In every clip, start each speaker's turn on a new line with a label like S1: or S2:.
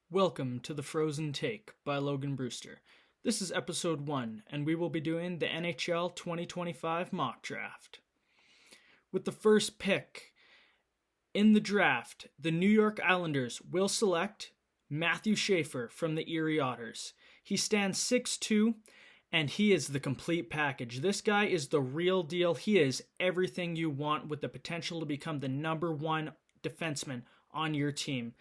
S1: Welcome to the Frozen Take by Logan Brewster. This is episode 1, and we will be doing the NHL 2025 mock draft. With the first pick in the draft, the New York Islanders will select Matthew Schaefer from the Erie Otters. He stands 6'2", and he is the complete package. This guy is the real deal. He is everything you want with the potential to become the number one defenseman on your team.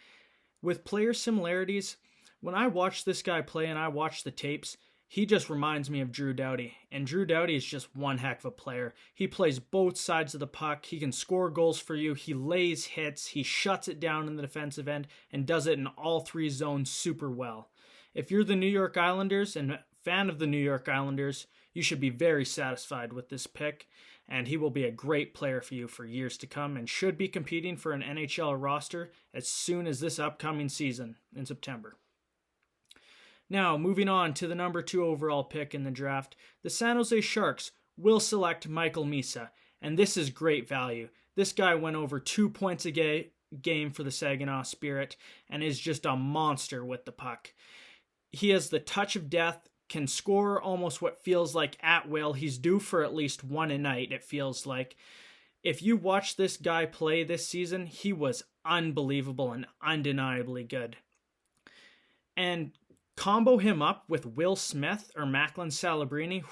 S1: With player similarities, when I watch this guy play and I watch the tapes, he just reminds me of Drew Doughty. And Drew Doughty is just one heck of a player. He plays both sides of the puck. He can score goals for you. He lays hits. He shuts it down in the defensive end and does it in all three zones super well. If you're the New York Islanders and a fan of the New York Islanders, you should be very satisfied with this pick. And he will be a great player for you for years to come and should be competing for an NHL roster as soon as this upcoming season in September. Now, moving on to the number 2 overall pick in the draft, the San Jose Sharks will select Michael Misa, and this is great value. This guy went over 2 points a game for the Saginaw Spirit and is just a monster with the puck. He has the touch of death, can score almost what feels like at will. He's due for at least one a night, it feels like. If you watch this guy play this season, he was unbelievable and undeniably good. And combo him up with Will Smith or Macklin Salabrini,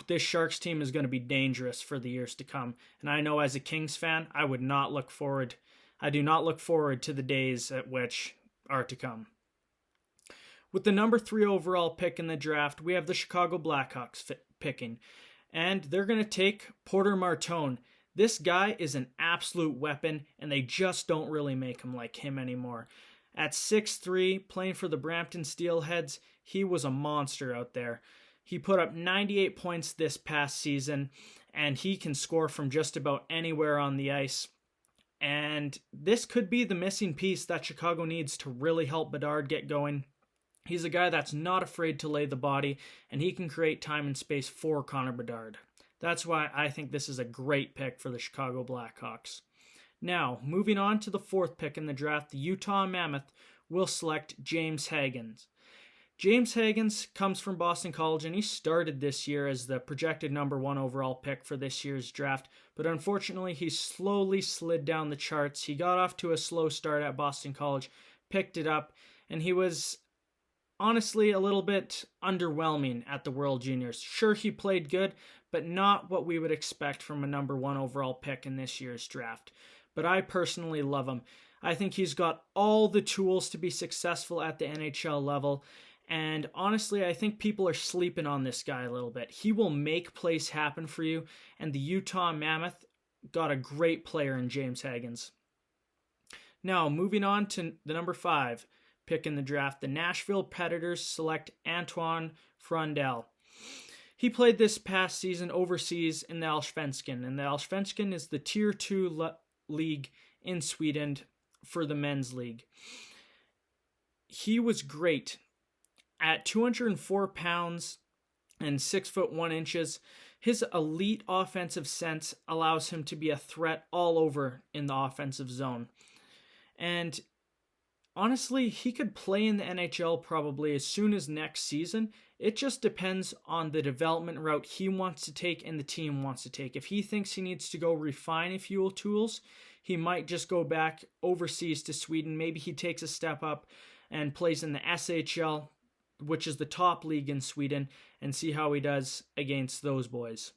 S1: this Sharks team is going to be dangerous for the years to come. And I know as a Kings fan, I do not look forward to the days at which are to come. With the number 3 overall pick in the draft, we have the Chicago Blackhawks picking, and they're going to take Porter Martone. This guy is an absolute weapon, and they just don't really make him like him anymore. At 6'3", playing for the Brampton Steelheads, he was a monster out there. He put up 98 points this past season, and he can score from just about anywhere on the ice. And this could be the missing piece that Chicago needs to really help Bedard get going. He's a guy that's not afraid to lay the body, and he can create time and space for Connor Bedard. That's why I think this is a great pick for the Chicago Blackhawks. Now, moving on to the 4th pick in the draft, the Utah Mammoth will select James Hagens. James Hagens comes from Boston College, and he started this year as the projected number 1 overall pick for this year's draft, but unfortunately he slowly slid down the charts. He got off to a slow start at Boston College, picked it up, and he was honestly a little bit underwhelming at the World Juniors. Sure, he played good, but not what we would expect from a number 1 overall pick in this year's draft. But I personally love him. I think he's got all the tools to be successful at the NHL level, and honestly, I think people are sleeping on this guy a little bit. He will make plays happen for you, and the Utah Mammoth got a great player in James Hagens. Now, moving on to the number 5 pick in the draft, the Nashville Predators select Antoine Frondel. He played this past season overseas in the Allsvenskan, and the Allsvenskan is the Tier 2 league in Sweden for the men's league. He was great. At 204 pounds and 6'1". His elite offensive sense allows him to be a threat all over in the offensive zone. And honestly, he could play in the NHL probably as soon as next season. It just depends on the development route he wants to take and the team wants to take. If he thinks he needs to go refine a few tools, he might just go back overseas to Sweden. Maybe he takes a step up and plays in the SHL, which is the top league in Sweden, and see how he does against those boys.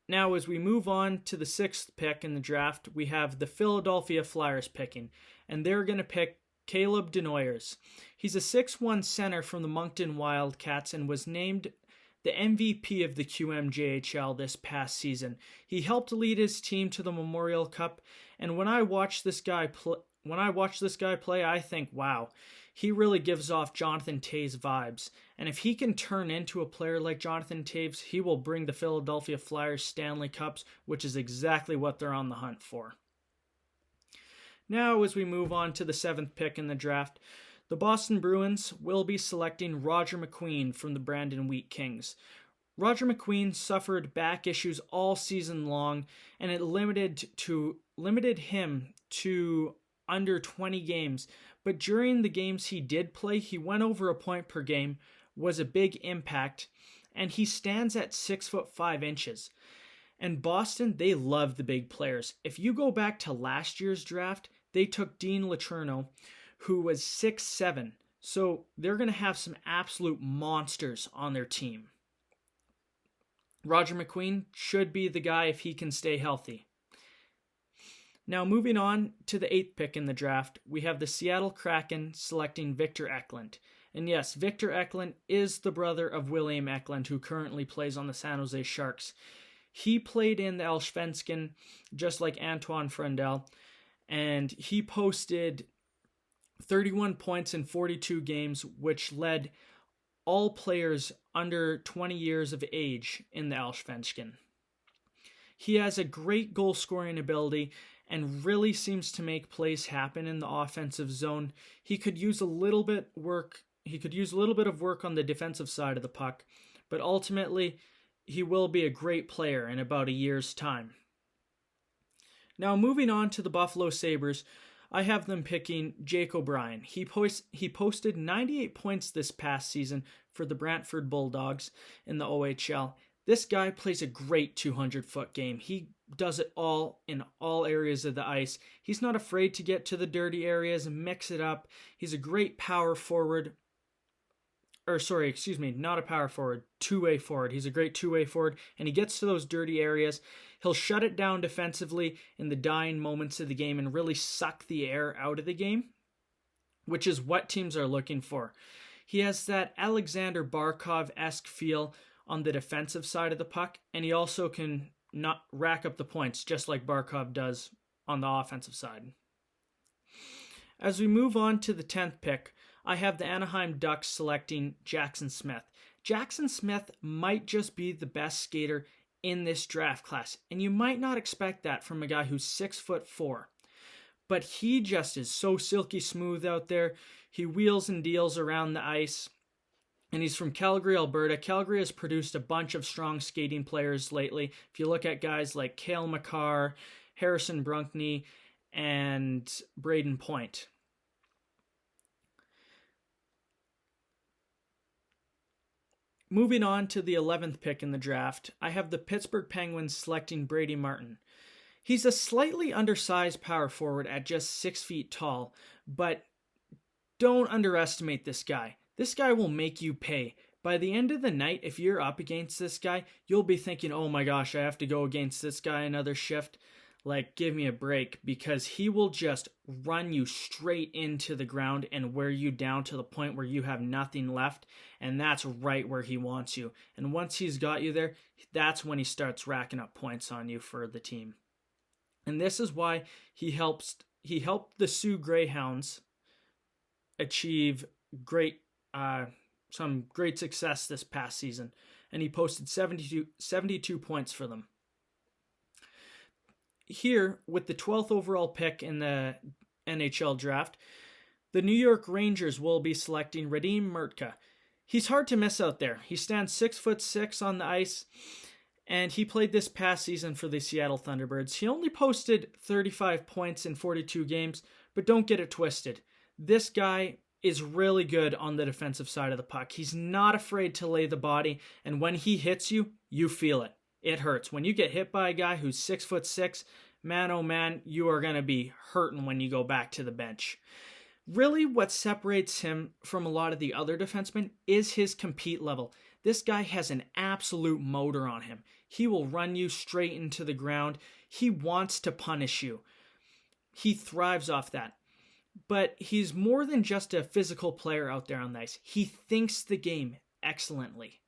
S1: Now, as we move on to the 6th pick in the draft, we have the Philadelphia Flyers picking, and they're going to pick Caleb Denoyers. He's a 6'1" center from the Moncton Wildcats and was named the MVP of the QMJHL this past season. He helped lead his team to the Memorial Cup, and when I watch this guy play, I think, wow, he really gives off Jonathan Toews vibes. And if he can turn into a player like Jonathan Toews, he will bring the Philadelphia Flyers Stanley Cups, which is exactly what they're on the hunt for. Now, as we move on to the 7th pick in the draft, the Boston Bruins will be selecting Roger McQueen from the Brandon Wheat Kings. Roger McQueen suffered back issues all season long, and it limited him to under 20 games, but during the games he did play, he went over a point per game, was a big impact, and he stands at 6'5". And Boston, they love the big players. If you go back to last year's draft, they took Dean Letourneau, who was 6'7". So they're going to have some absolute monsters on their team. Roger McQueen should be the guy if he can stay healthy. Now moving on to the 8th pick in the draft, we have the Seattle Kraken selecting Victor Eklund. And yes, Victor Eklund is the brother of William Eklund, who currently plays on the San Jose Sharks. He played in the Allsvenskan just like Antoine Frendel, and he posted 31 points in 42 games, which led all players under 20 years of age in the Allsvenskan. He has a great goal-scoring ability and really seems to make plays happen in the offensive zone. He could use a little bit of work on the defensive side of the puck, but ultimately he will be a great player in about a year's time. Now moving on to the Buffalo Sabres, I have them picking Jake O'Brien. He posted 98 points this past season for the Brantford Bulldogs in the OHL. This guy plays a great 200-foot game. He does it all in all areas of the ice. He's not afraid to get to the dirty areas and mix it up. He's a great power forward. Not a power forward, two-way forward. He's a great two-way forward, and he gets to those dirty areas. He'll shut it down defensively in the dying moments of the game and really suck the air out of the game, which is what teams are looking for. He has that Alexander Barkov-esque feel on the defensive side of the puck, and he also can not rack up the points just like Barkov does on the offensive side. As we move on to the 10th pick, I have the Anaheim Ducks selecting Jackson Smith. Jackson Smith might just be the best skater in this draft class, and you might not expect that from a guy who's 6'4", but he just is so silky smooth out there. He wheels and deals around the ice, and he's from Calgary, Alberta. Calgary has produced a bunch of strong skating players lately. If you look at guys like Cale Makar, Harrison Brunkney, and Braden Point. Moving on to the 11th pick in the draft, I have the Pittsburgh Penguins selecting Brady Martin. He's a slightly undersized power forward at just 6 feet tall, but don't underestimate this guy. This guy will make you pay. By the end of the night, if you're up against this guy, you'll be thinking, oh my gosh, I have to go against this guy another shift. Like, give me a break, because he will just run you straight into the ground and wear you down to the point where you have nothing left, and that's right where he wants you. And once he's got you there, that's when he starts racking up points on you for the team. And this is why he helped the Sioux Greyhounds achieve some great success this past season, and he posted 72 points for them. Here, with the 12th overall pick in the NHL draft, the New York Rangers will be selecting Radim Murtka. He's hard to miss out there. He stands 6'6" on the ice, and he played this past season for the Seattle Thunderbirds. He only posted 35 points in 42 games, but don't get it twisted. This guy is really good on the defensive side of the puck. He's not afraid to lay the body, and when he hits you, you feel it. It hurts. When you get hit by a guy who's 6'6", man, oh man, you are going to be hurting when you go back to the bench. Really, what separates him from a lot of the other defensemen is his compete level. This guy has an absolute motor on him. He will run you straight into the ground. He wants to punish you. He thrives off that. But he's more than just a physical player out there on the ice. He thinks the game excellently.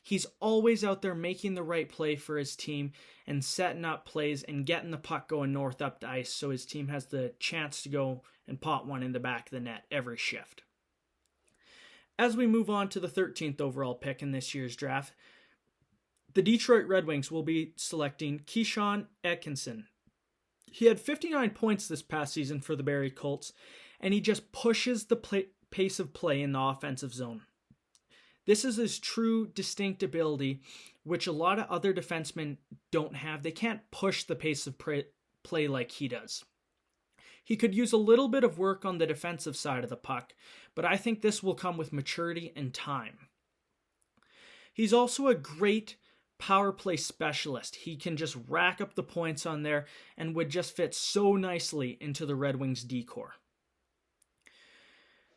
S1: He's always out there making the right play for his team and setting up plays and getting the puck going north up the ice so his team has the chance to go and pot one in the back of the net every shift. As we move on to the 13th overall pick in this year's draft, the Detroit Red Wings will be selecting Keyshawn Atkinson. He had 59 points this past season for the Barrie Colts, and he just pushes the pace of play in the offensive zone. This is his true distinct ability, which a lot of other defensemen don't have. They can't push the pace of play like he does. He could use a little bit of work on the defensive side of the puck, but I think this will come with maturity and time. He's also a great power play specialist. He can just rack up the points on there and would just fit so nicely into the Red Wings decor.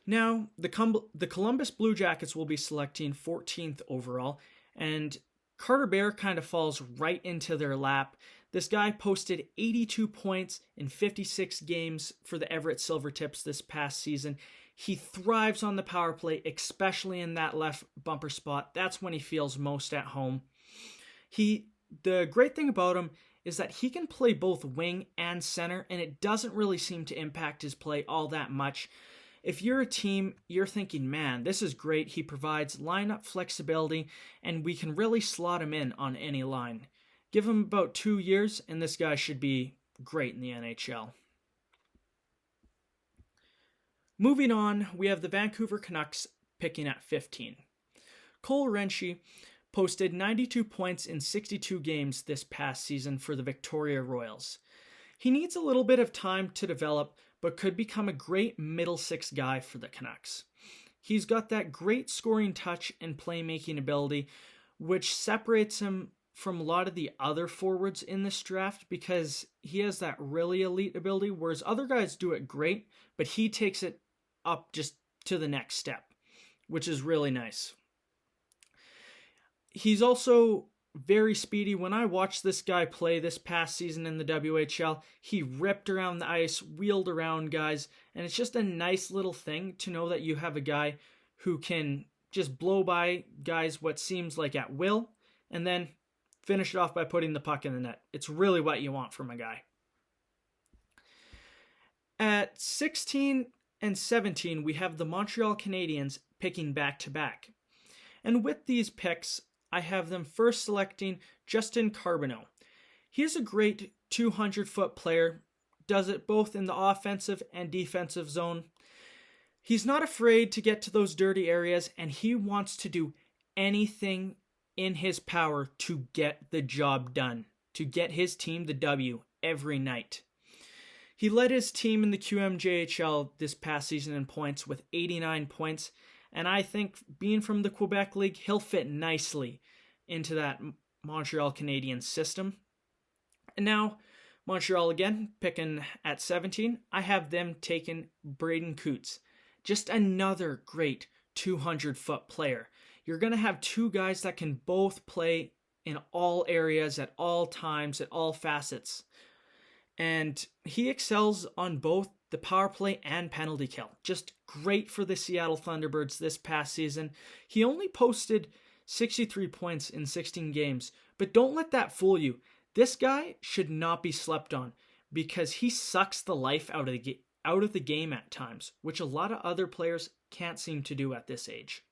S1: Now, the Columbus Blue Jackets will be selecting 14th overall, and Carter Bear kind of falls right into their lap. This guy posted 82 points in 56 games for the Everett Silvertips this past season. He thrives on the power play, especially in that left bumper spot. That's when he feels most at home. The great thing about him is that he can play both wing and center, and it doesn't really seem to impact his play all that much. If you're a team, you're thinking, man, this is great. He provides lineup flexibility, and we can really slot him in on any line. Give him about 2 years, and this guy should be great in the NHL. Moving on, we have the Vancouver Canucks picking at 15. Cole Renshie posted 92 points in 62 games this past season for the Victoria Royals. He needs a little bit of time to develop, but could become a great middle six guy for the Canucks. He's got that great scoring touch and playmaking ability, which separates him from a lot of the other forwards in this draft because he has that really elite ability, whereas other guys do it great, but he takes it up just to the next step, which is really nice. He's also very speedy. When I watched this guy play this past season in the WHL, he ripped around the ice, wheeled around guys, and it's just a nice little thing to know that you have a guy who can just blow by guys what seems like at will, and then finish it off by putting the puck in the net. It's really what you want from a guy. At 16 and 17, we have the Montreal Canadiens picking back-to-back. And with these picks, I have them first selecting Justin Carboneau. He is a great 200-foot player, does it both in the offensive and defensive zone. He's not afraid to get to those dirty areas, and he wants to do anything in his power to get the job done, to get his team the W every night. He led his team in the QMJHL this past season in points with 89 points, and I think being from the Quebec League, he'll fit nicely into that Montreal Canadiens system. And now, Montreal again, picking at 17, I have them taking Braden Coots. Just another great 200-foot player. You're going to have two guys that can both play in all areas, at all times, at all facets. And he excels on both the power play and penalty kill. Just great for the Seattle Thunderbirds this past season. He only posted 63 points in 16 games, but don't let that fool you. This guy should not be slept on because he sucks the life out of the game at times, which a lot of other players can't seem to do at this age.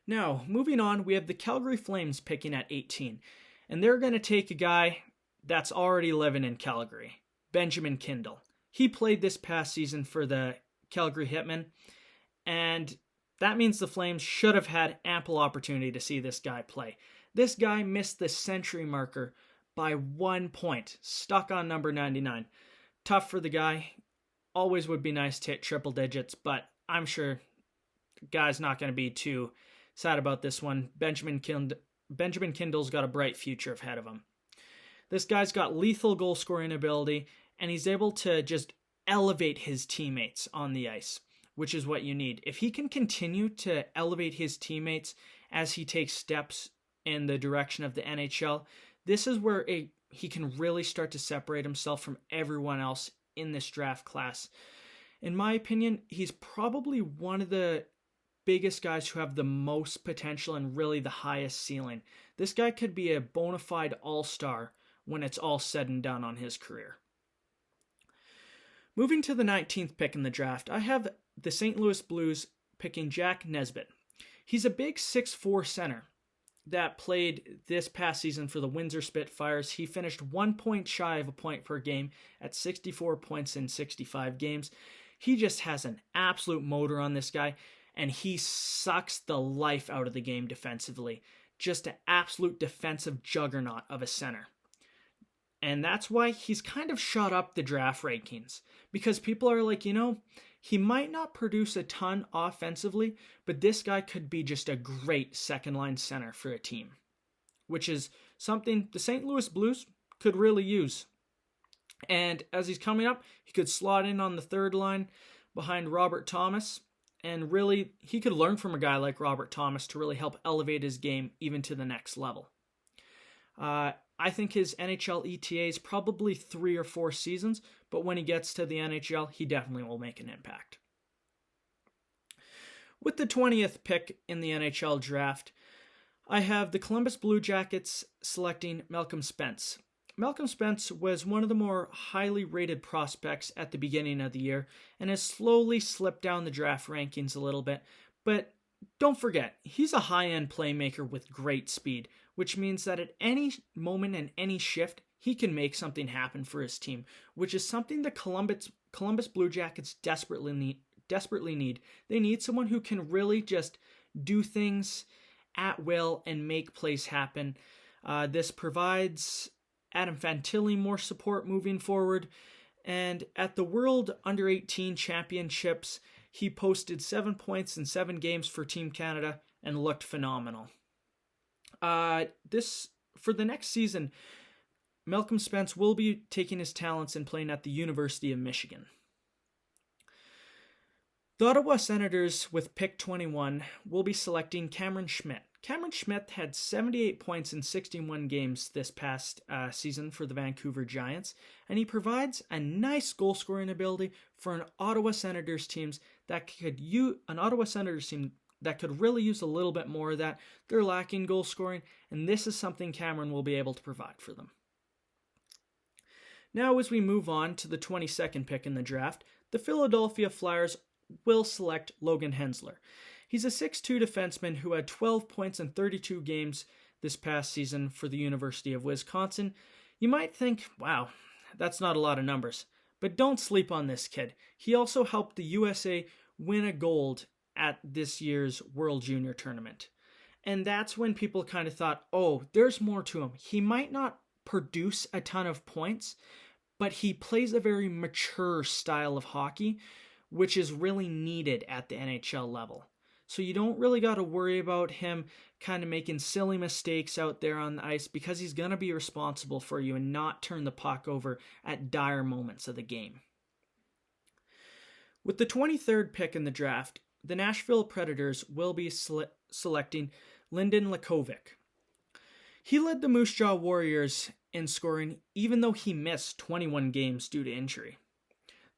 S1: Now, moving on, we have the Calgary Flames picking at 18, and they're going to take a guy that's already living in Calgary, Benjamin Kindle. He played this past season for the Calgary Hitmen, and that means the Flames should have had ample opportunity to see this guy play. This guy missed the century marker by 1 point, stuck on number 99. Tough for the guy. Always would be nice to hit triple digits, but I'm sure the guy's not going to be too sad about this one. Benjamin Kindle's got a bright future ahead of him. This guy's got lethal goal scoring ability, and he's able to just elevate his teammates on the ice, which is what you need. If he can continue to elevate his teammates as he takes steps in the direction of the NHL, this is where he can really start to separate himself from everyone else in this draft class. In my opinion, he's probably one of the biggest guys who have the most potential and really the highest ceiling. This guy could be a bona fide all-star when it's all said and done on his career. Moving to the 19th pick in the draft, I have the St. Louis Blues picking Jack Nesbitt. He's a big 6'4" center that played this past season for the Windsor Spitfires. He finished 1 point shy of a point per game at 64 points in 65 games. He just has an absolute motor on this guy, and he sucks the life out of the game defensively. Just an absolute defensive juggernaut of a center. And that's why he's kind of shot up the draft rankings. Because people are like, he might not produce a ton offensively, but this guy could be just a great second-line center for a team. Which is something the St. Louis Blues could really use. And as he's coming up, he could slot in on the third line behind Robert Thomas. And really, he could learn from a guy like Robert Thomas to really help elevate his game even to the next level. I think his NHL ETA is probably 3 or 4 seasons, but when he gets to the NHL, he definitely will make an impact. With the 20th pick in the NHL draft, I have the Columbus Blue Jackets selecting Malcolm Spence. Malcolm Spence was one of the more highly rated prospects at the beginning of the year and has slowly slipped down the draft rankings a little bit, but don't forget, he's a high-end playmaker with great speed, which means that at any moment and any shift, he can make something happen for his team, which is something the Columbus Blue Jackets desperately need. They need someone who can really just do things at will and make plays happen. This provides Adam Fantilli more support moving forward. And at the World Under-18 Championships, he posted 7 points in 7 games for Team Canada and looked phenomenal. For the next season, Malcolm Spence will be taking his talents and playing at the University of Michigan. The Ottawa Senators, with pick 21, will be selecting Cameron Schmidt. Cameron Schmidt had 78 points in 61 games this past season for the Vancouver Giants, and he provides a nice goal-scoring ability for an Ottawa Senators team that could really use a little bit more of that. They're lacking goal-scoring, and this is something Cameron will be able to provide for them. Now, as we move on to the 22nd pick in the draft, the Philadelphia Flyers will select Logan Hensler. He's a 6'2" defenseman who had 12 points in 32 games this past season for the University of Wisconsin. You might think, wow, that's not a lot of numbers. But don't sleep on this kid. He also helped the USA win a gold at this year's World Junior Tournament. And that's when people kind of thought, oh, there's more to him. He might not produce a ton of points, but he plays a very mature style of hockey, which is really needed at the NHL level. So you don't really got to worry about him kind of making silly mistakes out there on the ice because he's going to be responsible for you and not turn the puck over at dire moments of the game. With the 23rd pick in the draft, the Nashville Predators will be selecting Lyndon Lakovic. He led the Moose Jaw Warriors in scoring even though he missed 21 games due to injury.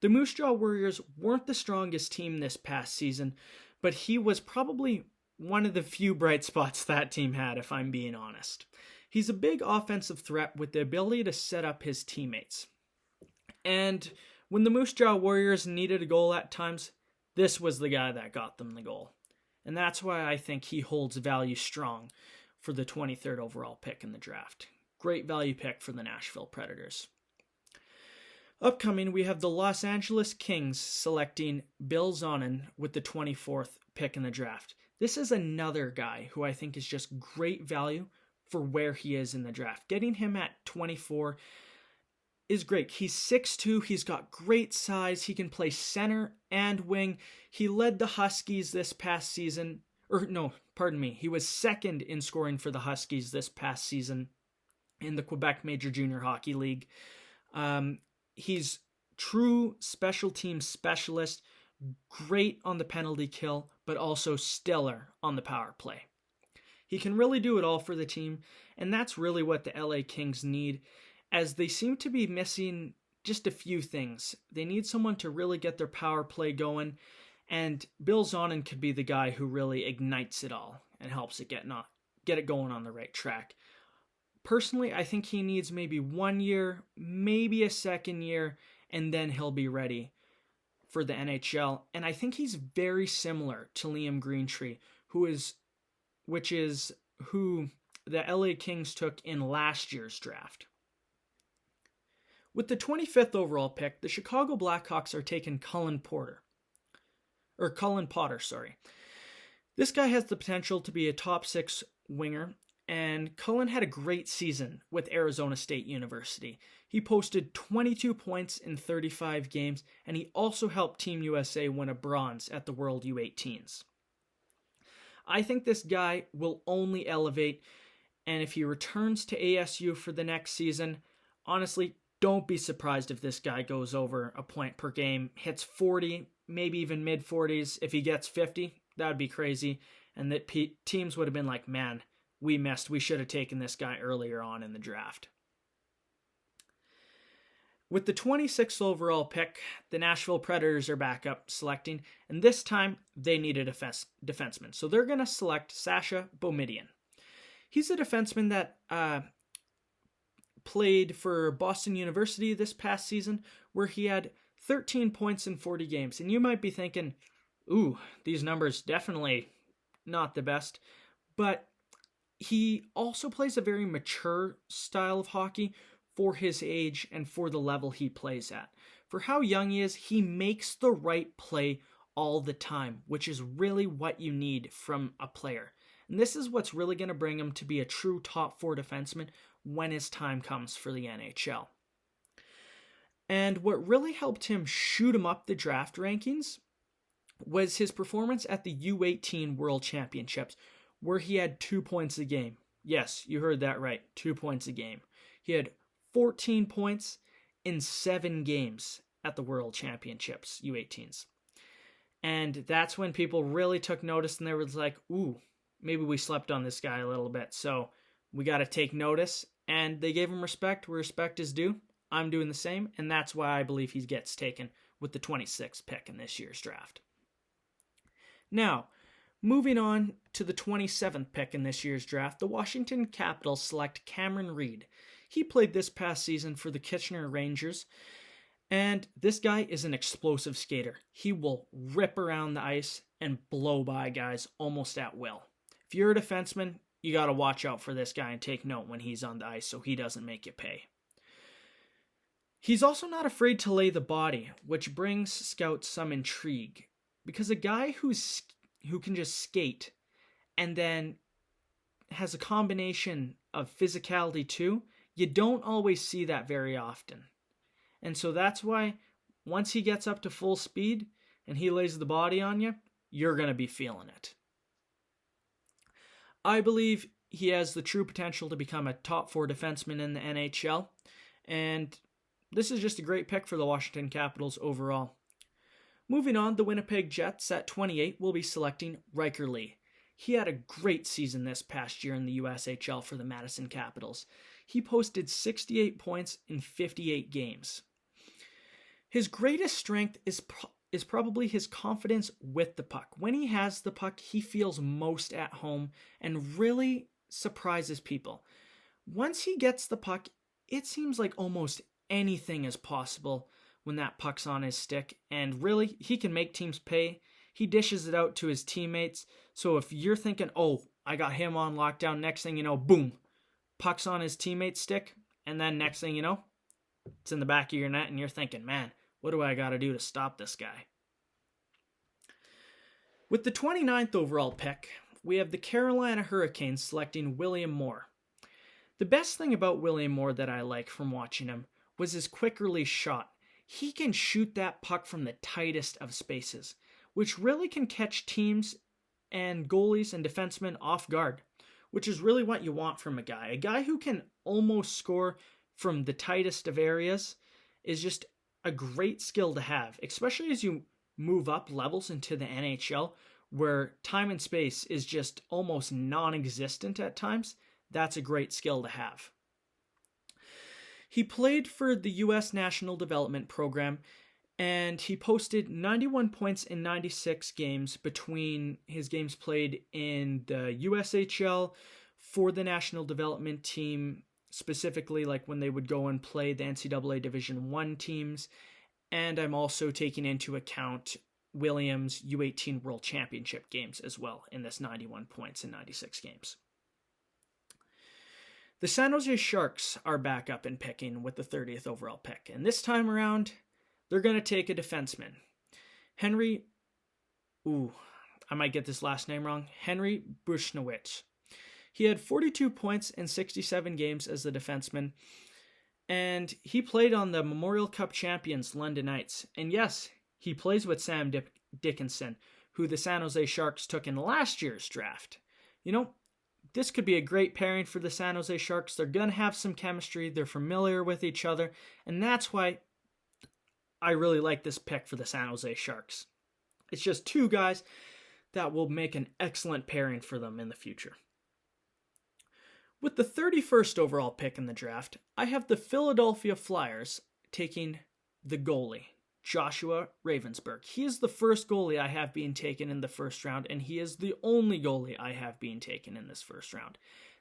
S1: The Moose Jaw Warriors weren't the strongest team this past season, but he was probably one of the few bright spots that team had, if I'm being honest. He's a big offensive threat with the ability to set up his teammates. And when the Moose Jaw Warriors needed a goal at times, this was the guy that got them the goal. And that's why I think he holds value strong for the 23rd overall pick in the draft. Great value pick for the Nashville Predators. Upcoming, we have the Los Angeles Kings selecting Bill Zonin with the 24th pick in the draft. This is another guy who I think is just great value for where he is in the draft. Getting him at 24 is great. He's 6'2", he's got great size, he can play center and wing. He led the Huskies this past season, he was second in scoring for the Huskies this past season in the Quebec Major Junior Hockey League. He's true special team specialist, great on the penalty kill, but also stellar on the power play. He can really do it all for the team, and that's really what the LA Kings need, as they seem to be missing just a few things. They need someone to really get their power play going, and Bill Zonin could be the guy who really ignites it all and helps it get it going on the right track. Personally, I think he needs maybe 1 year, maybe a second year, and then he'll be ready for the NHL. And I think he's very similar to Liam Greentree, who the LA Kings took in last year's draft. With the 25th overall pick, the Chicago Blackhawks are taking Cullen Potter. This guy has the potential to be a top 6 winger, And Cullen had a great season with Arizona State University. He posted 22 points in 35 games, and he also helped Team USA win a bronze at the World U18s. I think this guy will only elevate, and if he returns to ASU for the next season, honestly, don't be surprised if this guy goes over a point per game, hits 40, maybe even mid 40s. If he gets 50, that would be crazy. And that teams would have been like, man, we missed. We should have taken this guy earlier on in the draft. With the 26th overall pick, the Nashville Predators are back up selecting, and this time they need a defenseman. So they're going to select Sasha Boumedienne. He's a defenseman that played for Boston University this past season, where he had 13 points in 40 games. And you might be thinking, ooh, these numbers definitely not the best. But he also plays a very mature style of hockey for his age and for the level he plays at. For how young he is, he makes the right play all the time, which is really what you need from a player. And this is what's really going to bring him to be a true top 4 defenseman when his time comes for the NHL. And what really helped him shoot him up the draft rankings was his performance at the U18 World Championships, where he had 2 points a game. Yes, you heard that right, 2 points a game. He had 14 points in 7 games at the World Championships, U18s. And that's when people really took notice, and they were like, ooh, maybe we slept on this guy a little bit, so we got to take notice. And they gave him respect where respect is due. I'm doing the same, and that's why I believe he gets taken with the 26th pick in this year's draft. Now, moving on to the 27th pick in this year's draft, the Washington Capitals select Cameron Reed. He played this past season for the Kitchener Rangers, and this guy is an explosive skater. He will rip around the ice and blow by guys almost at will. If you're a defenseman, you got to watch out for this guy and take note when he's on the ice so he doesn't make you pay. He's also not afraid to lay the body, which brings scouts some intrigue, because a guy who can just skate and then has a combination of physicality too, you don't always see that very often. And so that's why once he gets up to full speed and he lays the body on you, you're going to be feeling it. I believe he has the true potential to become a top 4 defenseman in the NHL, and this is just a great pick for the Washington Capitals overall. Moving on, the Winnipeg Jets at 28 will be selecting Riker Lee. He had a great season this past year in the USHL for the Madison Capitals. He posted 68 points in 58 games. His greatest strength is probably his confidence with the puck. When he has the puck, he feels most at home and really surprises people. Once he gets the puck, it seems like almost anything is possible when that puck's on his stick, and really, he can make teams pay. He dishes it out to his teammates, so if you're thinking, oh, I got him on lockdown, next thing you know, boom, puck's on his teammate's stick, and then next thing you know, it's in the back of your net, and you're thinking, man, what do I got to do to stop this guy? With the 29th overall pick, we have the Carolina Hurricanes selecting William Moore. The best thing about William Moore that I like from watching him was his quick release shot. He can shoot that puck from the tightest of spaces, which really can catch teams and goalies and defensemen off guard, which is really what you want from a guy. A guy who can almost score from the tightest of areas is just a great skill to have, especially as you move up levels into the NHL, where time and space is just almost non-existent at times. That's a great skill to have. He played for the U.S. National Development Program, and he posted 91 points in 96 games between his games played in the USHL for the National Development Team, specifically like when they would go and play the NCAA Division I teams, and I'm also taking into account Williams' U18 World Championship games as well in this 91 points in 96 games. The San Jose Sharks are back up in picking with the 30th overall pick, and this time around, they're going to take a defenseman. I might get this last name wrong, Henry Bushnowicz. He had 42 points in 67 games as a defenseman, and he played on the Memorial Cup champions London Knights. And yes, he plays with Sam Dickinson, who the San Jose Sharks took in last year's draft. You know, this could be a great pairing for the San Jose Sharks. They're going to have some chemistry. They're familiar with each other, and that's why I really like this pick for the San Jose Sharks. It's just two guys that will make an excellent pairing for them in the future. With the 31st overall pick in the draft, I have the Philadelphia Flyers taking the goalie, Joshua Ravensburg. He is the first goalie I have being taken in the first round, and he is the only goalie I have being taken in this first round.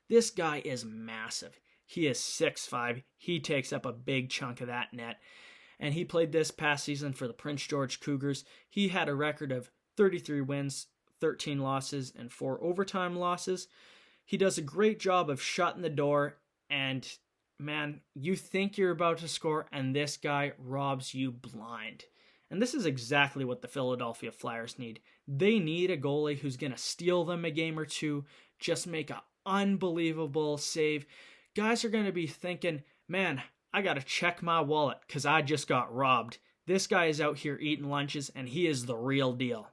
S1: This guy is massive. He is 6'5". He takes up a big chunk of that net, and he played this past season for the Prince George Cougars. He had a record of 33 wins, 13 losses, and 4 overtime losses. He does a great job of shutting the door, and man, you think you're about to score, and this guy robs you blind. And this is exactly what the Philadelphia Flyers need. They need a goalie who's going to steal them a game or two, just make an unbelievable save. Guys are going to be thinking, man, I got to check my wallet because I just got robbed. This guy is out here eating lunches, and he is the real deal.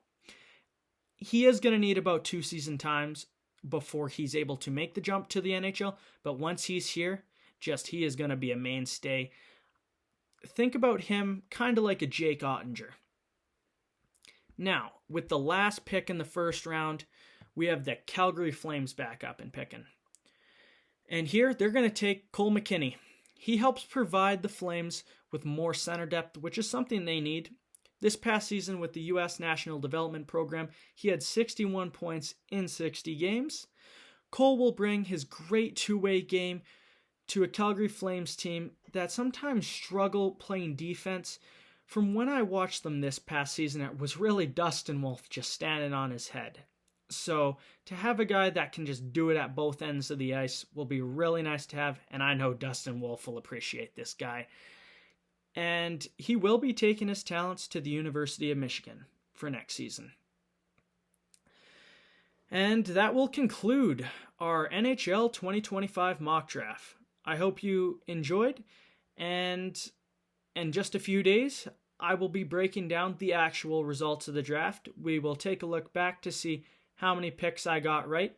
S1: He is going to need about 2 season times before he's able to make the jump to the NHL, but once he's here, he is going to be a mainstay. Think about him kind of like a Jake Ottinger. Now, with the last pick in the first round, we have the Calgary Flames back up and picking. And here, they're going to take Cole McKinney. He helps provide the Flames with more center depth, which is something they need. This past season with the U.S. National Development Program, he had 61 points in 60 games. Cole will bring his great two-way game to a Calgary Flames team that sometimes struggle playing defense. From when I watched them this past season, it was really Dustin Wolf just standing on his head. So to have a guy that can just do it at both ends of the ice will be really nice to have, and I know Dustin Wolf will appreciate this guy. And he will be taking his talents to the University of Michigan for next season. And that will conclude our NHL 2025 mock draft. I hope you enjoyed, and in just a few days, I will be breaking down the actual results of the draft. We will take a look back to see how many picks I got right.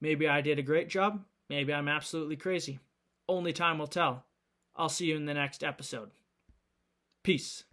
S1: Maybe I did a great job. Maybe I'm absolutely crazy. Only time will tell. I'll see you in the next episode. Peace.